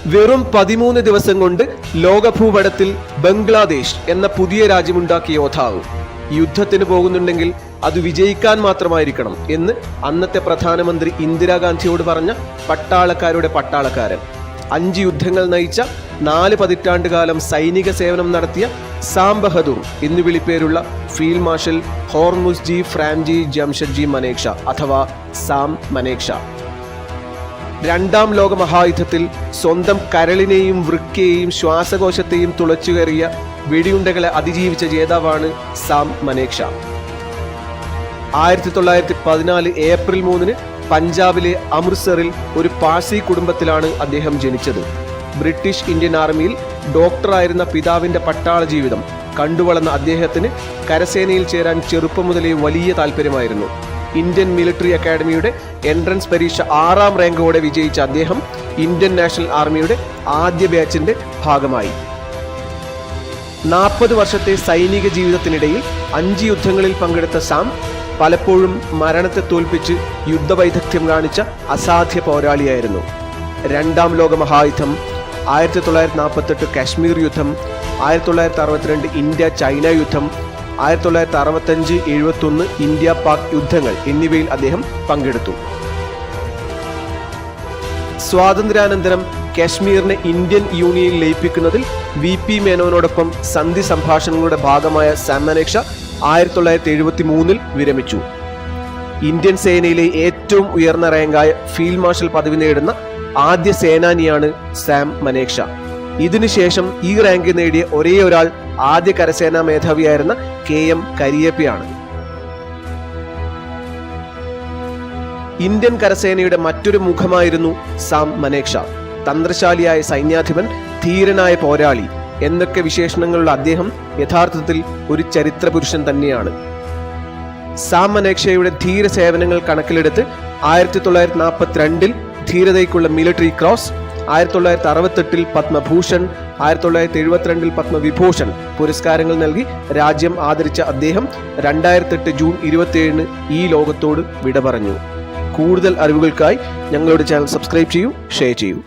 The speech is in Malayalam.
വെറും 13 ദിവസം കൊണ്ട് ലോകഭൂപടത്തിൽ ബംഗ്ലാദേശ് എന്ന പുതിയ രാജ്യമുണ്ടാക്കിയ യോദ്ധാവ്. യുദ്ധത്തിന് പോകുന്നുണ്ടെങ്കിൽ അത് വിജയിക്കാൻ മാത്രമായിരിക്കണം എന്ന് അന്നത്തെ പ്രധാനമന്ത്രി ഇന്ദിരാഗാന്ധിയോട് പറഞ്ഞ പട്ടാളക്കാരുടെ പട്ടാളക്കാരൻ. 5 യുദ്ധങ്ങൾ നയിച്ച 4 പതിറ്റാണ്ടുകാലം സൈനിക സേവനം നടത്തിയ സാം ബഹദൂർ എന്നു വിളിപ്പേരുള്ള ഫീൽഡ് മാർഷൽ ഹോർമുസ്ജി ഫ്രാംജി ജംഷഡ്ജി മനേക്ഷ അഥവാ സാം മനേക്ഷ. 2ാം ലോക മഹായുദ്ധത്തിൽ സ്വന്തം കരളിനെയും വൃക്കയെയും ശ്വാസകോശത്തെയും തുളച്ചുകയറിയ വെടിയുണ്ടകളെ അതിജീവിച്ച ജേതാവാണ് സാം മനേക്ഷ. 1914 ഏപ്രിൽ 3 പഞ്ചാബിലെ അമൃത്സറിൽ ഒരു പാഴ്സി കുടുംബത്തിലാണ് അദ്ദേഹം ജനിച്ചത്. ബ്രിട്ടീഷ് ഇന്ത്യൻ ആർമിയിൽ ഡോക്ടറായിരുന്ന പിതാവിന്റെ പട്ടാള ജീവിതം കണ്ടുവളർന്ന അദ്ദേഹത്തിന് കരസേനയിൽ ചേരാൻ ചെറുപ്പം മുതലേ വലിയ താല്പര്യമായിരുന്നു. ഇന്ത്യൻ മിലിറ്ററി അക്കാഡമിയുടെ എൻട്രൻസ് പരീക്ഷ 6ാം റാങ്കോടെ വിജയിച്ച അദ്ദേഹം ഇന്ത്യൻ നാഷണൽ ആർമിയുടെ ആദ്യ ബാച്ചിന്റെ ഭാഗമായി. 40 വർഷത്തെ സൈനിക ജീവിതത്തിനിടയിൽ 5 യുദ്ധങ്ങളിൽ പങ്കെടുത്ത സാം പലപ്പോഴും മരണത്തെ തോൽപ്പിച്ച് യുദ്ധവൈദഗ്ധ്യം കാണിച്ച അസാധ്യ പോരാളിയായിരുന്നു. 2ാം ലോക മഹായുദ്ധം, 1948 കാശ്മീർ യുദ്ധം, 1962 ഇന്ത്യ ചൈന യുദ്ധം, 1965-71 ഇന്ത്യ പാക് യുദ്ധങ്ങൾ എന്നിവയിൽ അദ്ദേഹം പങ്കെടുത്തു. സ്വാതന്ത്ര്യാനന്തരം കാശ്മീരിനെ ഇന്ത്യൻ യൂണിയനിൽ ലയിപ്പിക്കുന്നതിൽ VP മേനോനോടൊപ്പം സന്ധി സംഭാഷണങ്ങളുടെ ഭാഗമായ സാം മനേക്ഷ 1973 വിരമിച്ചു. ഇന്ത്യൻ സേനയിലെ ഏറ്റവും ഉയർന്ന റാങ്കായ ഫീൽഡ് മാർഷൽ പദവി നേടുന്ന ആദ്യ സേനാനിയാണ് സാം മനേക്ഷ. ഇതിനുശേഷം ഈ റാങ്ക് നേടിയ ഒരേ ഒരാൾ ആദ്യ കരസേനാ മേധാവിയായിരുന്ന KM കരിയപ്പയാണ്. ഇന്ത്യൻ കരസേനയുടെ മറ്റൊരു മുഖമായിരുന്നു സാം മനേക്ഷ. തന്ത്രശാലിയായ സൈന്യാധിപൻ, ധീരനായ പോരാളി എന്നൊക്കെ വിശേഷണങ്ങളുള്ള അദ്ദേഹം യഥാർത്ഥത്തിൽ ഒരു ചരിത്ര പുരുഷൻ തന്നെയാണ്. സാം മനേക്ഷയുടെ ധീര സേവനങ്ങൾ കണക്കിലെടുത്ത് 1942 ധീരതയ്ക്കുള്ള മിലിറ്ററി ക്രോസ്, 1968 പത്മഭൂഷൺ, 1972 പത്മവിഭൂഷൺ പുരസ്കാരങ്ങൾ നൽകി രാജ്യം ആദരിച്ച അദ്ദേഹം 2008 ജൂൺ 27 ഈ ലോകത്തോട് വിട പറഞ്ഞു. കൂടുതൽ അറിവുകൾക്കായി ഞങ്ങളുടെ ചാനൽ സബ്സ്ക്രൈബ് ചെയ്യൂ, ഷെയർ ചെയ്യൂ.